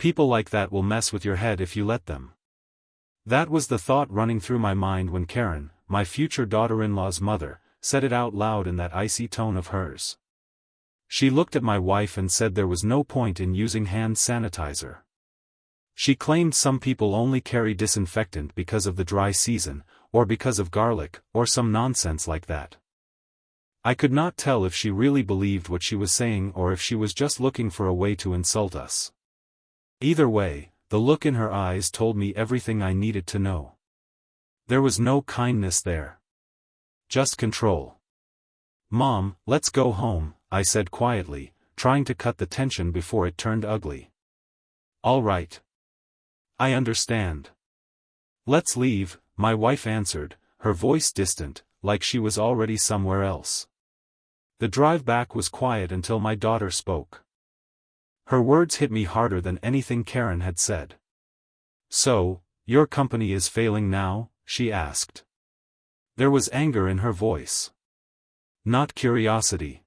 People like that will mess with your head if you let them. That was the thought running through my mind when Karen, my future daughter-in-law's mother, said it out loud in that icy tone of hers. She looked at my wife and said there was no point in using hand sanitizer. She claimed some people only carry disinfectant because of the dry season, or because of garlic, or some nonsense like that. I could not tell if she really believed what she was saying or if she was just looking for a way to insult us. Either way, the look in her eyes told me everything I needed to know. There was no kindness there. Just control. "Mom, let's go home," I said quietly, trying to cut the tension before it turned ugly. "All right. I understand. Let's leave," my wife answered, her voice distant, like she was already somewhere else. The drive back was quiet until my daughter spoke. Her words hit me harder than anything Karen had said. "So, your company is failing now?" she asked. There was anger in her voice. Not curiosity.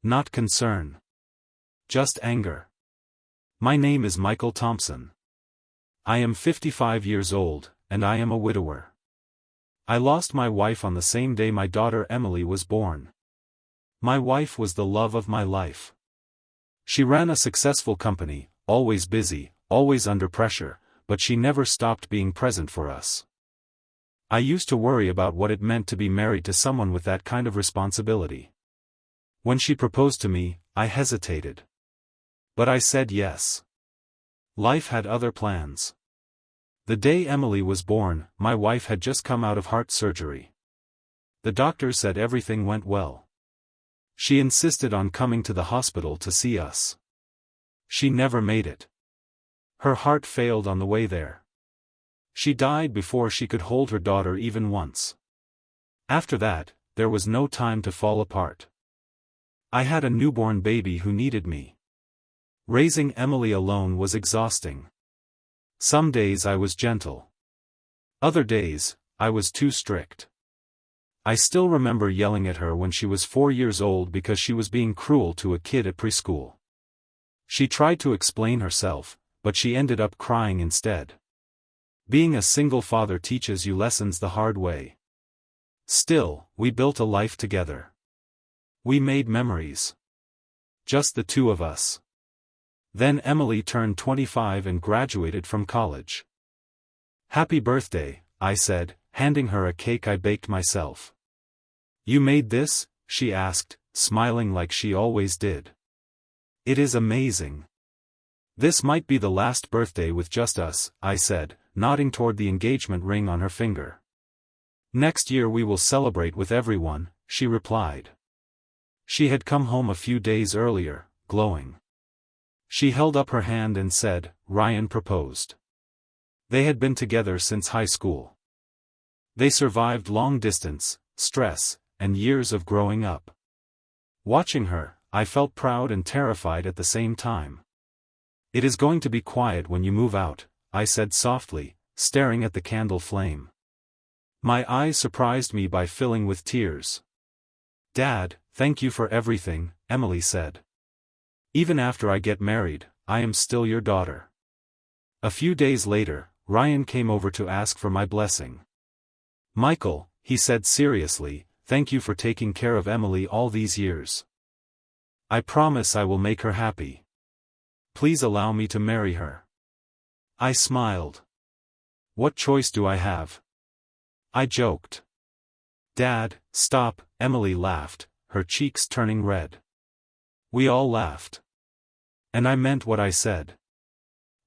Not concern. Just anger. "My name is Michael Thompson. I am 55 years old, and I am a widower. I lost my wife on the same day my daughter Emily was born. My wife was the love of my life. She ran a successful company, always busy, always under pressure, but she never stopped being present for us. I used to worry about what it meant to be married to someone with that kind of responsibility. When she proposed to me, I hesitated. But I said yes. Life had other plans. The day Emily was born, my wife had just come out of heart surgery. The doctor said everything went well. She insisted on coming to the hospital to see us. She never made it. Her heart failed on the way there. She died before she could hold her daughter even once. After that, there was no time to fall apart. I had a newborn baby who needed me. Raising Emily alone was exhausting. Some days I was gentle. Other days, I was too strict. I still remember yelling at her when she was 4 years old because she was being cruel to a kid at preschool. She tried to explain herself, but she ended up crying instead. Being a single father teaches you lessons the hard way. Still, we built a life together. We made memories. Just the two of us. Then Emily turned 25 and graduated from college. "Happy birthday," I said, handing her a cake I baked myself. "You made this?" she asked, smiling like she always did. "It is amazing. This might be the last birthday with just us," I said, nodding toward the engagement ring on her finger. "Next year we will celebrate with everyone," she replied. She had come home a few days earlier, glowing. She held up her hand and said, "Ryan proposed." They had been together since high school. They survived long distance, stress, and years of growing up. Watching her, I felt proud and terrified at the same time. "It is going to be quiet when you move out," I said softly, staring at the candle flame. My eyes surprised me by filling with tears. "Dad, thank you for everything," Emily said. "Even after I get married, I am still your daughter." A few days later, Ryan came over to ask for my blessing. "Michael," he said seriously, "thank you for taking care of Emily all these years. I promise I will make her happy. Please allow me to marry her." I smiled. "What choice do I have?" I joked. "Dad, stop," Emily laughed, her cheeks turning red. We all laughed. And I meant what I said.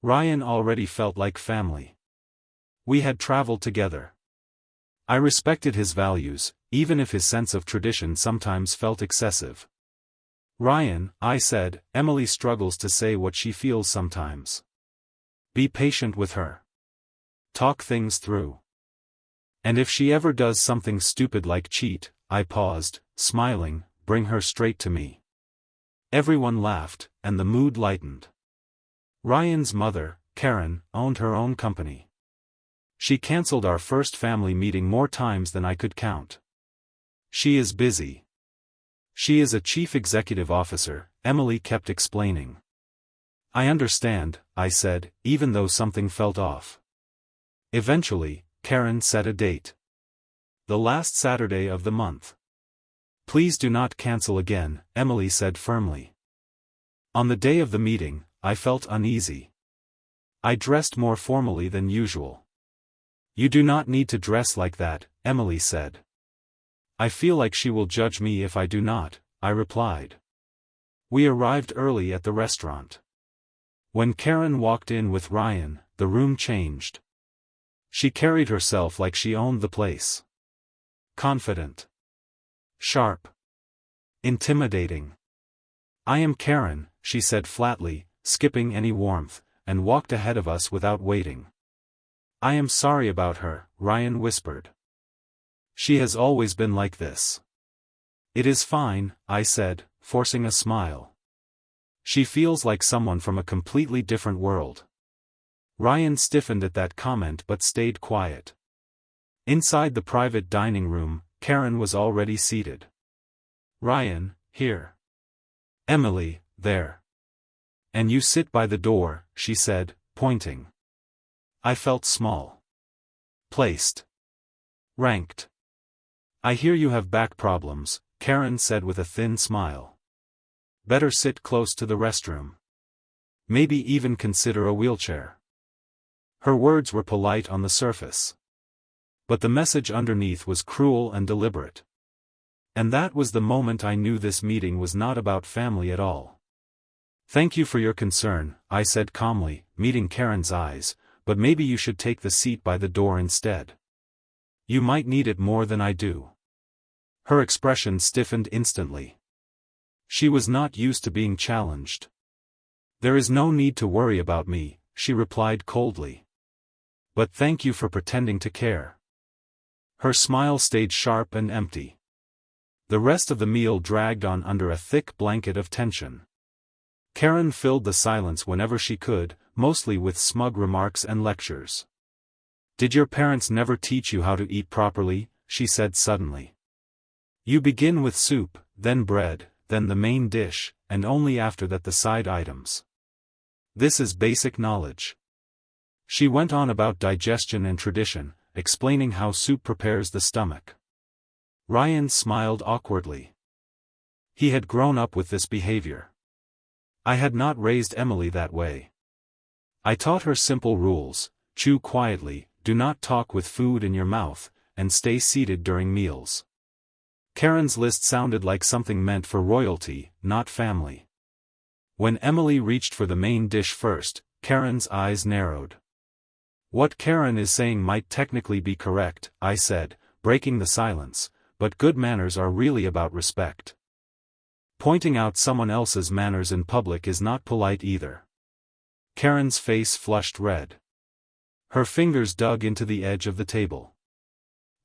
Ryan already felt like family. We had traveled together. I respected his values, even if his sense of tradition sometimes felt excessive. "Ryan," I said, "Emily struggles to say what she feels sometimes. Be patient with her. Talk things through. And if she ever does something stupid like cheat," I paused, smiling, "bring her straight to me." Everyone laughed, and the mood lightened. Ryan's mother, Karen, owned her own company. She canceled our first family meeting more times than I could count. "She is busy. She is a chief executive officer," Emily kept explaining. I understand, I said, even though something felt off. Eventually, Karen set a date. The last Saturday of the month. Please do not cancel again, Emily said firmly. On the day of the meeting, I felt uneasy. I dressed more formally than usual. You do not need to dress like that, Emily said. I feel like she will judge me if I do not, I replied. We arrived early at the restaurant. When Karen walked in with Ryan, the room changed. She carried herself like she owned the place. Confident. Sharp. Intimidating. I am Karen, she said flatly, skipping any warmth, and walked ahead of us without waiting. I am sorry about her, Ryan whispered. She has always been like this. It is fine, I said, forcing a smile. She feels like someone from a completely different world. Ryan stiffened at that comment but stayed quiet. Inside the private dining room, Karen was already seated. Ryan, here. Emily, there. And you sit by the door, she said, pointing. I felt small. Placed. Ranked. I hear you have back problems, Karen said with a thin smile. Better sit close to the restroom. Maybe even consider a wheelchair. Her words were polite on the surface. But the message underneath was cruel and deliberate. And that was the moment I knew this meeting was not about family at all. Thank you for your concern, I said calmly, meeting Karen's eyes, but maybe you should take the seat by the door instead. You might need it more than I do. Her expression stiffened instantly. She was not used to being challenged. There is no need to worry about me, she replied coldly. But thank you for pretending to care. Her smile stayed sharp and empty. The rest of the meal dragged on under a thick blanket of tension. Karen filled the silence whenever she could, mostly with smug remarks and lectures. Did your parents never teach you how to eat properly? She said suddenly. You begin with soup, then bread, then the main dish, and only after that the side items. This is basic knowledge. She went on about digestion and tradition, explaining how soup prepares the stomach. Ryan smiled awkwardly. He had grown up with this behavior. I had not raised Emily that way. I taught her simple rules: chew quietly, do not talk with food in your mouth, and stay seated during meals. Karen's list sounded like something meant for royalty, not family. When Emily reached for the main dish first, Karen's eyes narrowed. What Karen is saying might technically be correct, I said, breaking the silence, but good manners are really about respect. Pointing out someone else's manners in public is not polite either. Karen's face flushed red. Her fingers dug into the edge of the table.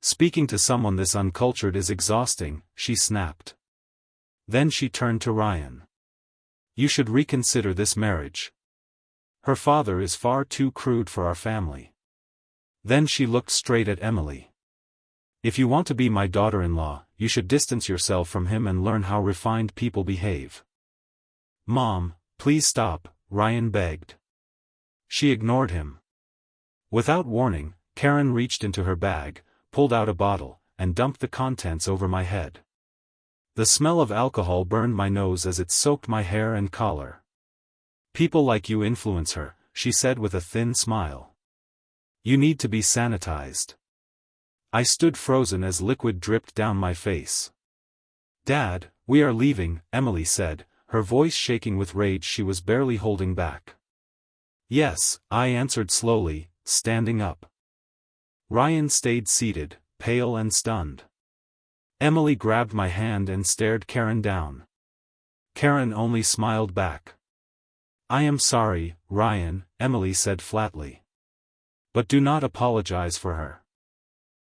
Speaking to someone this uncultured is exhausting, she snapped. Then she turned to Ryan. You should reconsider this marriage. Her father is far too crude for our family. Then she looked straight at Emily. If you want to be my daughter-in-law, you should distance yourself from him and learn how refined people behave. Mom, please stop, Ryan begged. She ignored him. Without warning, Karen reached into her bag, pulled out a bottle, and dumped the contents over my head. The smell of alcohol burned my nose as it soaked my hair and collar. People like you influence her, she said with a thin smile. You need to be sanitized. I stood frozen as liquid dripped down my face. Dad, we are leaving, Emily said, her voice shaking with rage she was barely holding back. Yes, I answered slowly, standing up. Ryan stayed seated, pale and stunned. Emily grabbed my hand and stared Karen down. Karen only smiled back. I am sorry, Ryan, Emily said flatly. But do not apologize for her.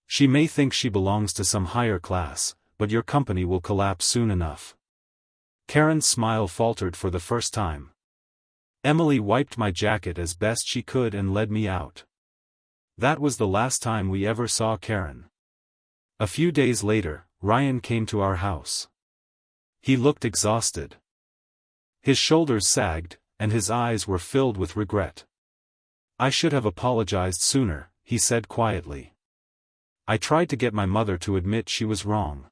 She may think she belongs to some higher class, but your company will collapse soon enough. Karen's smile faltered for the first time. Emily wiped my jacket as best she could and led me out. That was the last time we ever saw Karen. A few days later, Ryan came to our house. He looked exhausted. His shoulders sagged, and his eyes were filled with regret. "I should have apologized sooner," he said quietly. "I tried to get my mother to admit she was wrong.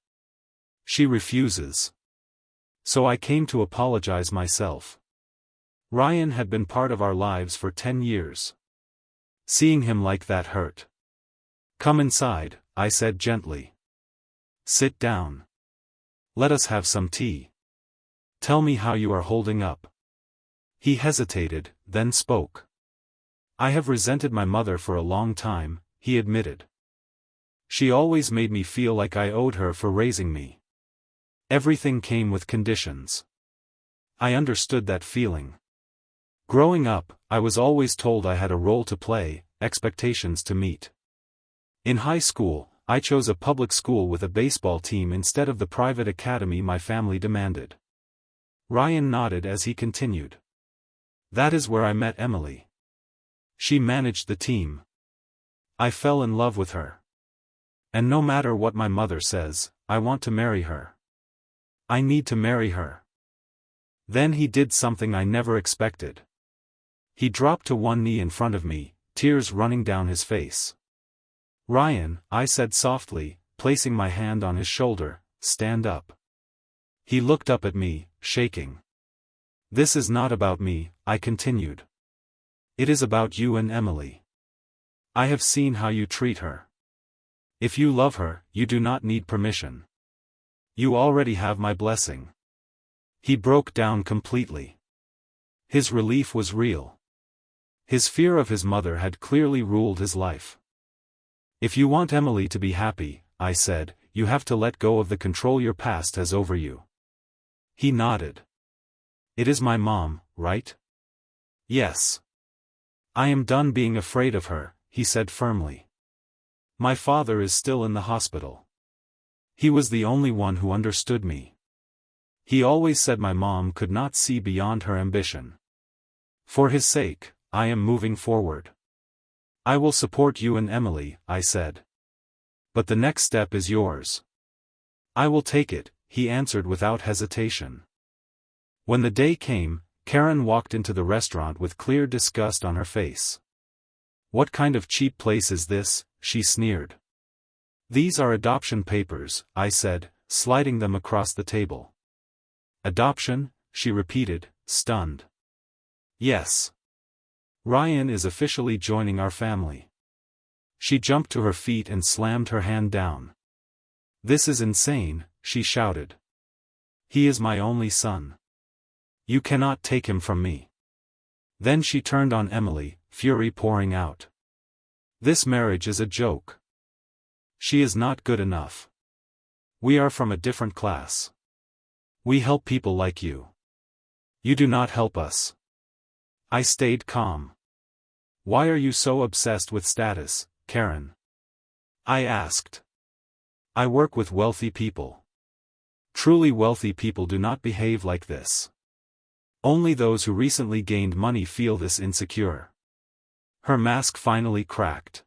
She refuses. So I came to apologize myself." Ryan had been part of our lives for 10 years. Seeing him like that hurt. "Come inside," I said gently. "Sit down. Let us have some tea. Tell me how you are holding up." He hesitated, then spoke. "I have resented my mother for a long time," he admitted. "She always made me feel like I owed her for raising me. Everything came with conditions. I understood that feeling. Growing up, I was always told I had a role to play, expectations to meet. In high school, I chose a public school with a baseball team instead of the private academy my family demanded." Ryan nodded as he continued. "That is where I met Emily. She managed the team. I fell in love with her. And no matter what my mother says, I want to marry her. I need to marry her." Then he did something I never expected. He dropped to one knee in front of me, tears running down his face. "Ryan," I said softly, placing my hand on his shoulder, "stand up." He looked up at me, shaking. "This is not about me," I continued. "It is about you and Emily. I have seen how you treat her. If you love her, you do not need permission. You already have my blessing." He broke down completely. His relief was real. His fear of his mother had clearly ruled his life. "If you want Emily to be happy," I said, "you have to let go of the control your past has over you." He nodded. "It is my mom, right?" "Yes." "I am done being afraid of her," he said firmly. "My father is still in the hospital. He was the only one who understood me. He always said my mom could not see beyond her ambition. For his sake, I am moving forward. I will support you and Emily," I said. "But the next step is yours." "I will take it," he answered without hesitation. When the day came, Karen walked into the restaurant with clear disgust on her face. "What kind of cheap place is this?" she sneered. "These are adoption papers," I said, sliding them across the table. "Adoption?" she repeated, stunned. "Yes. Ryan is officially joining our family." She jumped to her feet and slammed her hand down. "This is insane," she shouted. "He is my only son. You cannot take him from me." Then she turned on Emily, fury pouring out. "This marriage is a joke. She is not good enough. We are from a different class. We help people like you. You do not help us." I stayed calm. "Why are you so obsessed with status, Karen?" I asked. "I work with wealthy people. Truly wealthy people do not behave like this. Only those who recently gained money feel this insecure." Her mask finally cracked.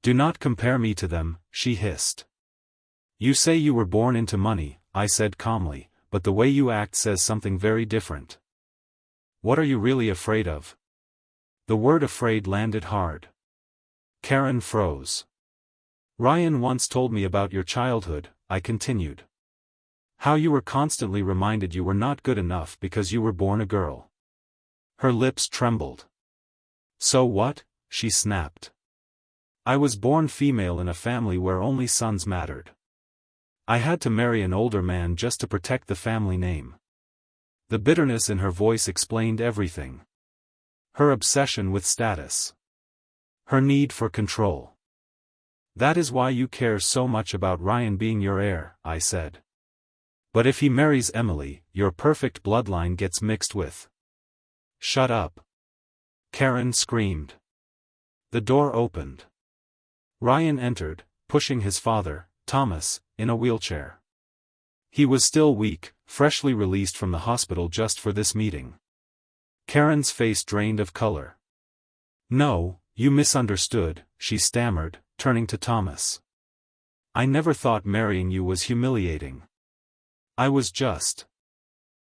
"Do not compare me to them," she hissed. "You say you were born into money," I said calmly, "but the way you act says something very different. What are you really afraid of?" The word afraid landed hard. Karen froze. "Ryan once told me about your childhood," I continued. "How you were constantly reminded you were not good enough because you were born a girl." Her lips trembled. "So what?" she snapped. "I was born female in a family where only sons mattered. I had to marry an older man just to protect the family name." The bitterness in her voice explained everything. Her obsession with status. Her need for control. "That is why you care so much about Ryan being your heir," I said. "But if he marries Emily, your perfect bloodline gets mixed with." "Shut up!" Karen screamed. The door opened. Ryan entered, pushing his father, Thomas, in a wheelchair. He was still weak, freshly released from the hospital just for this meeting. Karen's face drained of color. "No, you misunderstood," she stammered, turning to Thomas. "I never thought marrying you was humiliating. I was just..."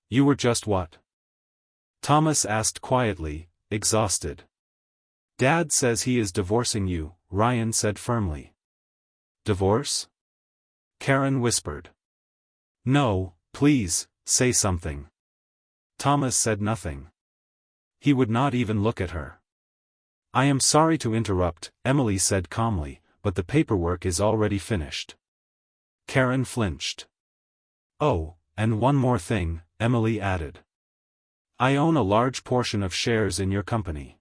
"You were just what?" Thomas asked quietly, exhausted. Dad says he is divorcing you, Ryan said firmly. Divorce? Karen whispered. No, please, say something. Thomas said nothing. He would not even look at her. I am sorry to interrupt, Emily said calmly, but the paperwork is already finished. Karen flinched. Oh, and one more thing, Emily added. I own a large portion of shares in your company.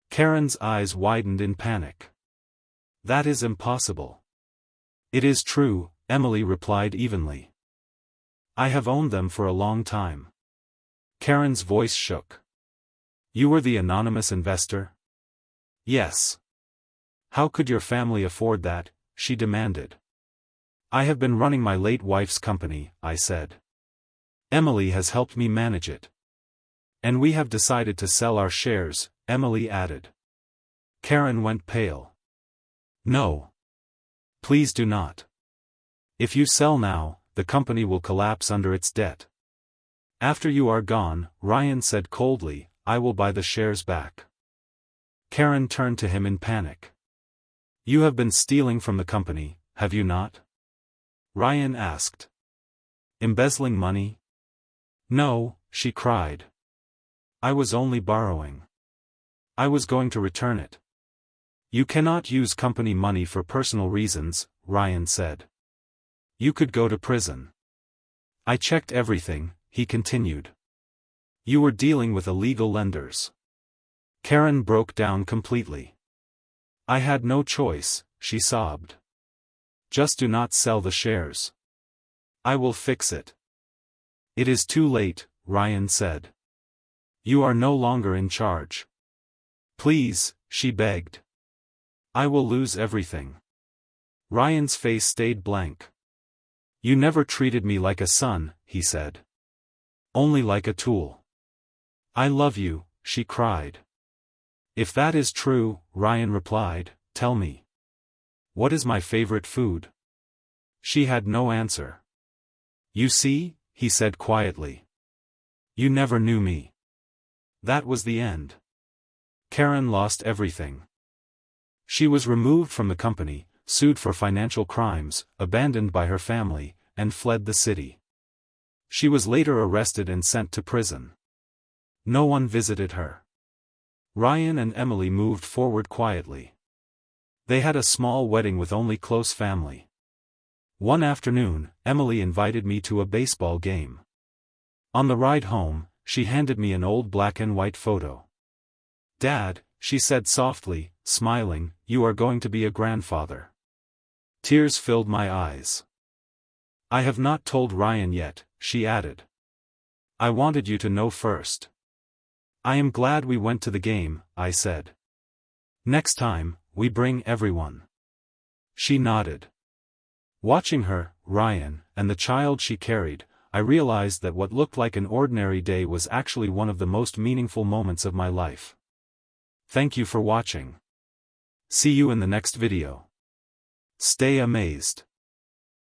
Karen's eyes widened in panic. That is impossible. It is true, Emily replied evenly. I have owned them for a long time. Karen's voice shook. You were the anonymous investor? Yes. How could your family afford that? She demanded. I have been running my late wife's company, I said. Emily has helped me manage it. And we have decided to sell our shares, Emily added. Karen went pale. No. Please do not. If you sell now, the company will collapse under its debt. After you are gone, Ryan said coldly, I will buy the shares back. Karen turned to him in panic. You have been stealing from the company, have you not? Ryan asked. Embezzling money? No, she cried. I was only borrowing. I was going to return it. You cannot use company money for personal reasons, Ryan said. You could go to prison. I checked everything, he continued. You were dealing with illegal lenders. Karen broke down completely. I had no choice, she sobbed. Just do not sell the shares. I will fix it. It is too late, Ryan said. You are no longer in charge. Please, she begged. I will lose everything. Ryan's face stayed blank. You never treated me like a son, he said. Only like a tool. I love you, she cried. If that is true, Ryan replied, tell me. What is my favorite food? She had no answer. You see, he said quietly. You never knew me. That was the end. Karen lost everything. She was removed from the company, sued for financial crimes, abandoned by her family, and fled the city. She was later arrested and sent to prison. No one visited her. Ryan and Emily moved forward quietly. They had a small wedding with only close family. One afternoon, Emily invited me to a baseball game. On the ride home, she handed me an old black and white photo. Dad, she said softly, smiling, you are going to be a grandfather. Tears filled my eyes. I have not told Ryan yet, she added. I wanted you to know first. I am glad we went to the game, I said. Next time, we bring everyone. She nodded. Watching her, Ryan, and the child she carried, I realized that what looked like an ordinary day was actually one of the most meaningful moments of my life. Thank you for watching. See you in the next video. Stay amazed.